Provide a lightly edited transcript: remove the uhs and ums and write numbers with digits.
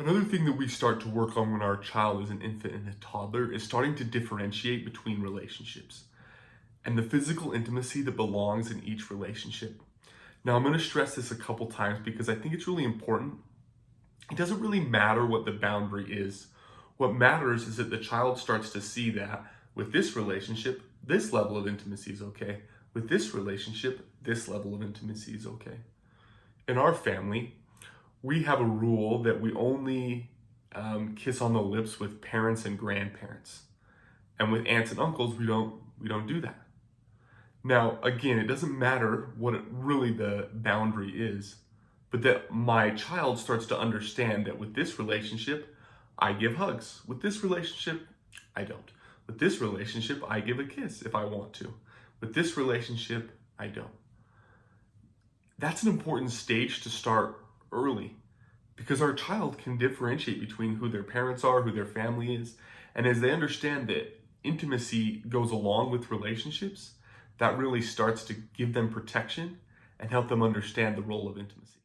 Another thing that we start to work on when our child is an infant and a toddler is starting to differentiate between relationships and the physical intimacy that belongs in each relationship. Now, I'm going to stress this a couple times because I think it's really important. It doesn't really matter what the boundary is. What matters is that the child starts to see that with this relationship, this level of intimacy is okay. With this relationship, this level of intimacy is okay. In our family, we have a rule that we only kiss on the lips with parents and grandparents, and with aunts and uncles, we don't do that. Now, again, it doesn't matter what really the boundary is, but that my child starts to understand that with this relationship, I give hugs. With this relationship, I don't. With this relationship, I give a kiss if I want to. With this relationship, I don't. That's an important stage to start early because our child can differentiate between who their parents are, who their family is. And as they understand that intimacy goes along with relationships, that really starts to give them protection and help them understand the role of intimacy.